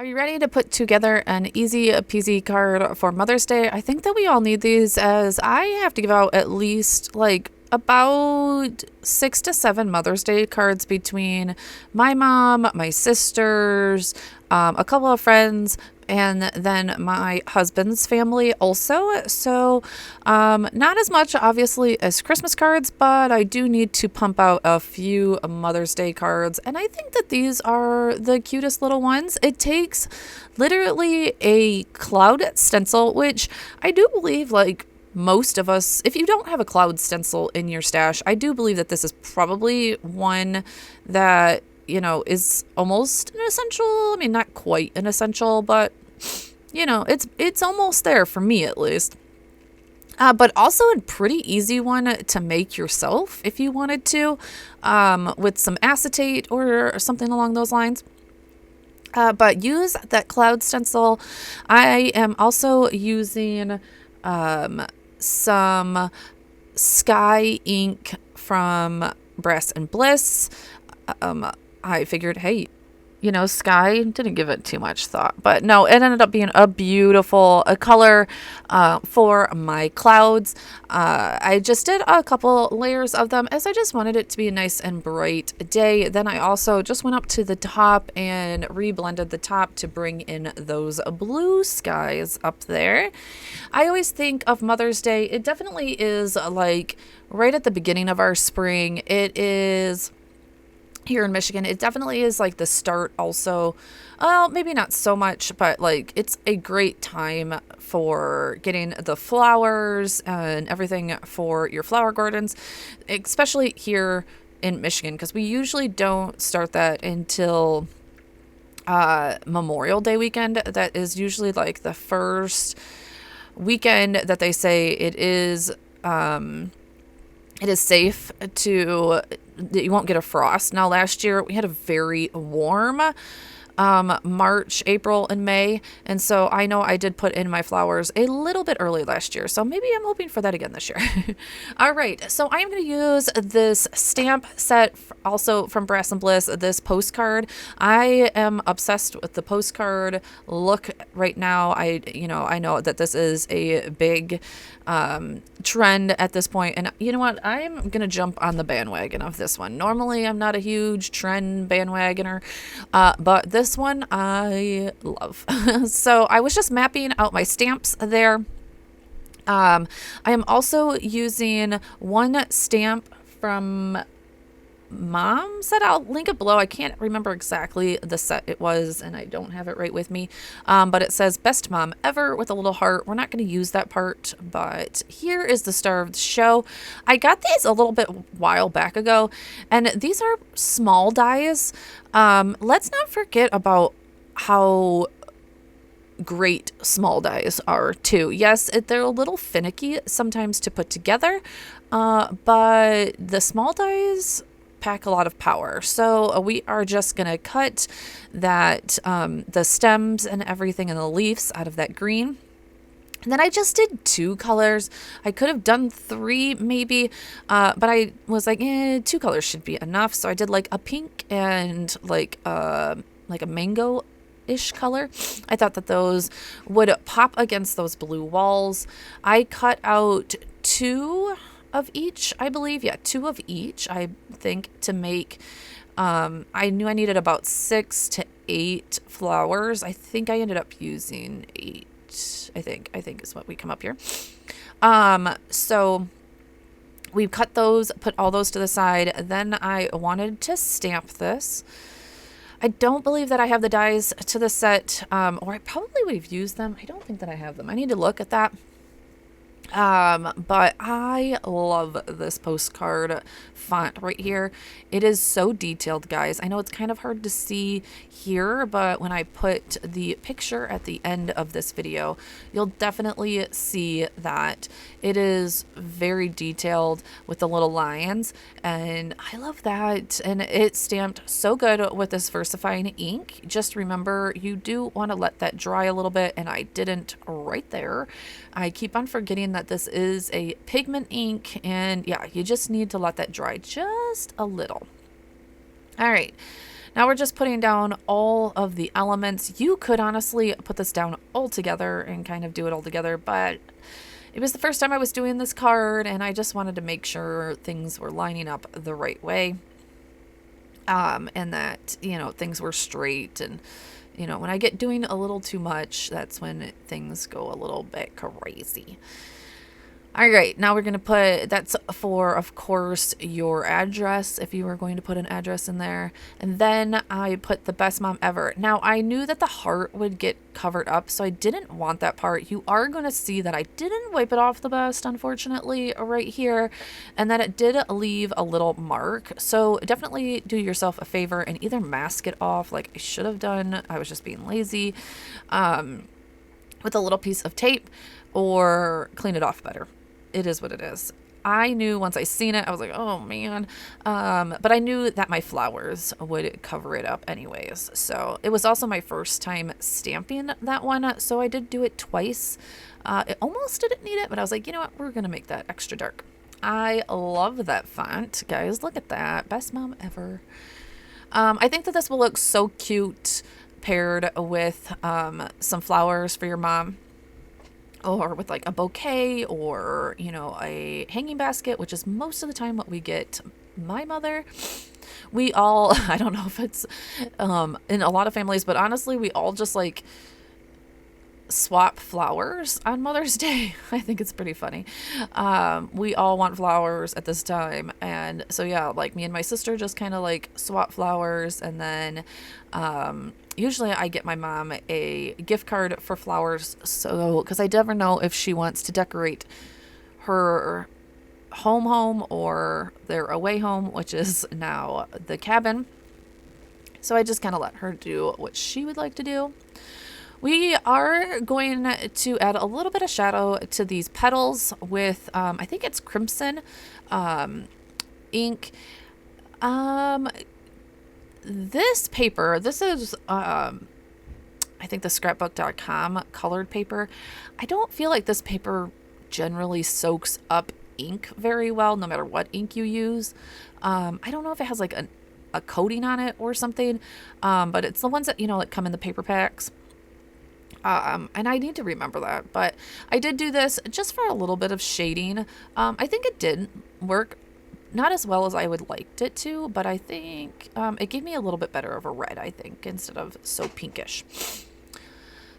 Are you ready to put together an easy peasy card for Mother's Day? I think that we all need these, as I have to give out at least like about 6 to 7 Mother's Day cards between my mom, my sisters, a couple of friends, and then my husband's family also. So not as much obviously as Christmas cards, but I do need to pump out a few Mother's Day cards, and I think that these are the cutest little ones. It takes literally a cloud stencil, which I do believe like most of us, if you don't have a cloud stencil in your stash, I do believe that this is probably one that, you know, is almost an essential. I mean, not quite an essential, but you know, it's almost there for me at least. But also a pretty easy one to make yourself if you wanted to, with some acetate or something along those lines. But use that cloud stencil. I am also using some sky ink from Brass and Bliss. I figured, hey, you know, sky, didn't give it too much thought, but no, it ended up being a beautiful color for my clouds. I just did a couple layers of them as I just wanted it to be a nice and bright day. Then I also just went up to the top and reblended the top to bring in those blue skies up there. I always think of Mother's Day, it definitely is like right at the beginning of our spring. It is here in Michigan. It definitely is like the start also. Well, maybe not so much, but like it's a great time for getting the flowers and everything for your flower gardens, especially here in Michigan, because we usually don't start that until Memorial Day weekend. That is usually like the first weekend that they say it is safe to, that you won't get a frost. Now, last year we had a very warm March, April, and May, and so I know I did put in my flowers a little bit early last year, so maybe I'm hoping for that again this year. All right, so I'm going to use this stamp set also from Brass and Bliss, this postcard. I am obsessed with the postcard look right now. I know that this is a big trend at this point, and you know what, I'm gonna jump on the bandwagon of this one. Normally I'm not a huge trend bandwagoner, but this one I love. So I was just mapping out my stamps there. I am also using one stamp from Mom set. I'll link it below. I can't remember exactly the set it was, and I don't have it right with me, but it says best mom ever with a little heart. We're not going to use that part, but here is the star of the show. I got these a little bit while back ago, and these are small dies. Let's not forget about how great small dies are too. Yes, they're a little finicky sometimes to put together, but the small dies pack a lot of power. So we are just going to cut that, the stems and everything and the leaves out of that green. And then I just did 2 colors. I could have done 3 maybe, but I was like, 2 colors should be enough. So I did like a pink and like a mango-ish color. I thought that those would pop against those blue walls. I cut out 2 of each, I believe. Yeah, 2 of each, I think, to make, I knew I needed about 6 to 8 flowers. I think I ended up using 8, I think is what we come up here. So we cut those, put all those to the side. Then I wanted to stamp this. I don't believe that I have the dies to the set, or I probably would have used them. I don't think that I have them. I need to look at that. But I love this postcard font right here. It is so detailed, guys. I know it's kind of hard to see here, but when I put the picture at the end of this video, you'll definitely see that it is very detailed with the little lines, and I love that. And it's stamped so good with this VersaFine ink. Just remember, you do want to let that dry a little bit, and I didn't right there. I keep on forgetting that this is a pigment ink, and yeah, you just need to let that dry just a little. All right. Now we're just putting down all of the elements. You could honestly put this down all together and kind of do it all together, but it was the first time I was doing this card, and I just wanted to make sure things were lining up the right way. And that, things were straight. And, when I get doing a little too much, that's when things go a little bit crazy. All right, now we're going to put, that's for, of course, your address, if you were going to put an address in there. And then I put the best mom ever. Now, I knew that the heart would get covered up, so I didn't want that part. You are going to see that I didn't wipe it off the best, unfortunately, right here, and that it did leave a little mark. So definitely do yourself a favor and either mask it off like I should have done. I was just being lazy, with a little piece of tape, or clean it off better. It is what it is. I knew once I seen it, I was like, oh man. But I knew that my flowers would cover it up anyways. So it was also my first time stamping that one. So I did do it twice. It almost didn't need it, but I was like, you know what? We're going to make that extra dark. I love that font, guys. Look at that. Best mom ever. I think that this will look so cute paired with some flowers for your mom. Or with like a bouquet, or, a hanging basket, which is most of the time what we get my mother. We all, I don't know if it's in a lot of families, but honestly, we all just like swap flowers on Mother's Day. I think it's pretty funny. We all want flowers at this time. And so, yeah, like me and my sister just kind of like swap flowers. And then usually I get my mom a gift card for flowers. So, because I never know if she wants to decorate her home or their away home, which is now the cabin. So I just kind of let her do what she would like to do. We are going to add a little bit of shadow to these petals with, I think it's crimson ink. This paper, this is, I think the scrapbook.com colored paper. I don't feel like this paper generally soaks up ink very well, no matter what ink you use. I don't know if it has like a coating on it or something, but it's the ones that, that come in the paper packs. And I need to remember that, but I did do this just for a little bit of shading. I think it did work, not as well as I would liked it to, but I think it gave me a little bit better of a red, I think, instead of so pinkish.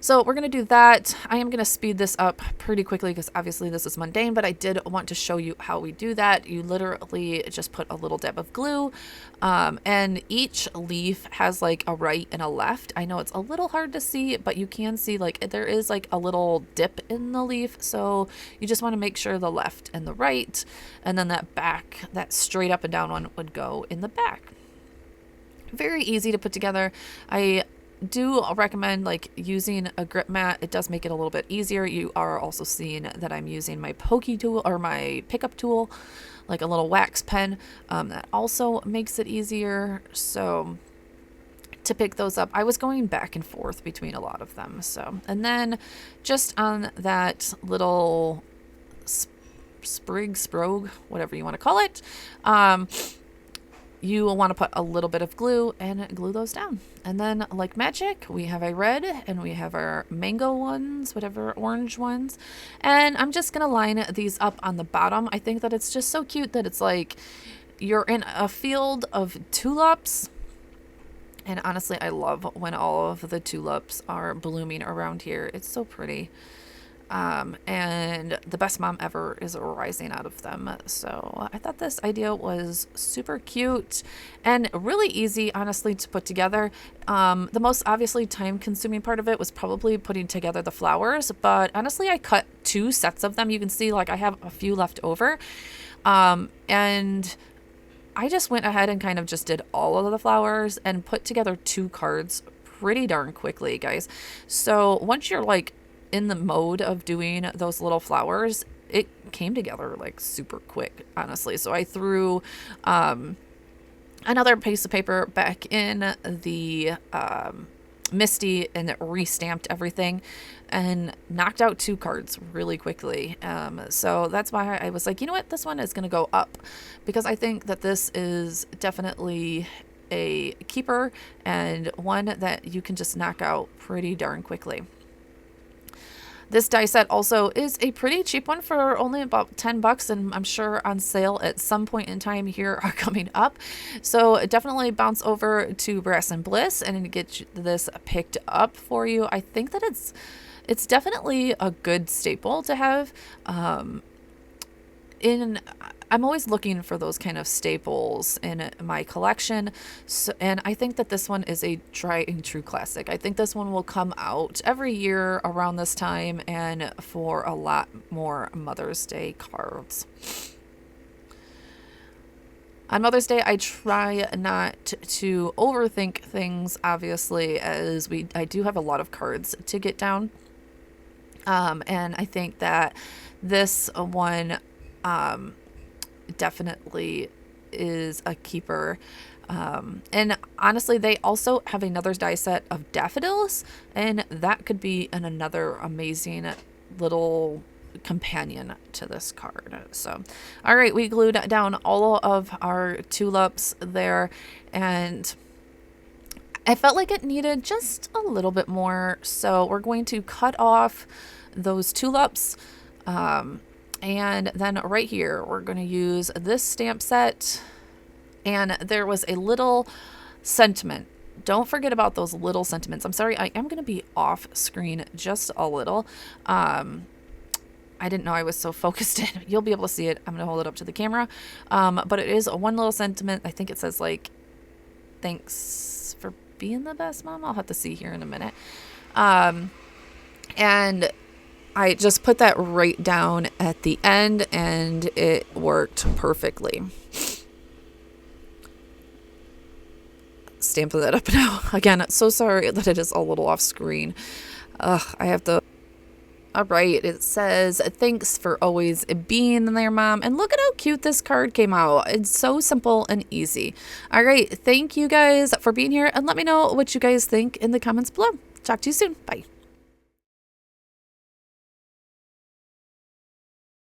So we're going to do that. I am going to speed this up pretty quickly because obviously this is mundane, but I did want to show you how we do that. You literally just put a little dab of glue, and each leaf has like a right and a left. I know it's a little hard to see, but you can see like there is like a little dip in the leaf. So you just want to make sure the left and the right, and then that back, that straight up and down one would go in the back. Very easy to put together. I do recommend like using a grip mat. It does make it a little bit easier. You are also seeing that I'm using my pokey tool or my pickup tool, like a little wax pen. That also makes it easier. So to pick those up, I was going back and forth between a lot of them. So, and then just on that little sprig, whatever you want to call it, you will want to put a little bit of glue and glue those down. And then like magic, we have a red and we have our mango ones, whatever, orange ones. And I'm just going to line these up on the bottom. I think that it's just so cute that it's like you're in a field of tulips. And honestly, I love when all of the tulips are blooming around here. It's so pretty. And the best mom ever is rising out of them. So I thought this idea was super cute and really easy, honestly, to put together. The most obviously time consuming part of it was probably putting together the flowers, but honestly, I cut 2 sets of them. You can see like I have a few left over. And I just went ahead and kind of just did all of the flowers and put together 2 cards pretty darn quickly, guys. So once you're like in the mode of doing those little flowers, it came together like super quick, honestly. So I threw another piece of paper back in the Misty and it re-stamped everything and knocked out 2 cards really quickly. So that's why I was like, you know what, this one is going to go up because I think that this is definitely a keeper and one that you can just knock out pretty darn quickly. This die set also is a pretty cheap one for only about $10, and I'm sure on sale at some point in time here are coming up. So definitely bounce over to Brass and Bliss and get this picked up for you. I think that it's definitely a good staple to have. I'm always looking for those kind of staples in my collection. So, and I think that this one is a tried and true classic. I think this one will come out every year around this time and for a lot more Mother's Day cards. On Mother's Day, I try not to overthink things, obviously, as I do have a lot of cards to get down. And I think that this one definitely is a keeper. And honestly, they also have another die set of daffodils, and that could be another amazing little companion to this card. So, all right, we glued down all of our tulips there, and I felt like it needed just a little bit more. So we're going to cut off those tulips. And then right here, we're going to use this stamp set. And there was a little sentiment. Don't forget about those little sentiments. I'm sorry, I am going to be off screen just a little. I didn't know I was so focused in. You'll be able to see it. I'm going to hold it up to the camera. But it is one little sentiment. I think it says like, thanks for being the best mom. I'll have to see here in a minute. And I just put that right down at the end, and it worked perfectly. Stamping that up now. Again, so sorry that it is a little off screen. I have to... All right, it says, thanks for always being there, Mom. And look at how cute this card came out. It's so simple and easy. All right, thank you guys for being here, and let me know what you guys think in the comments below. Talk to you soon. Bye.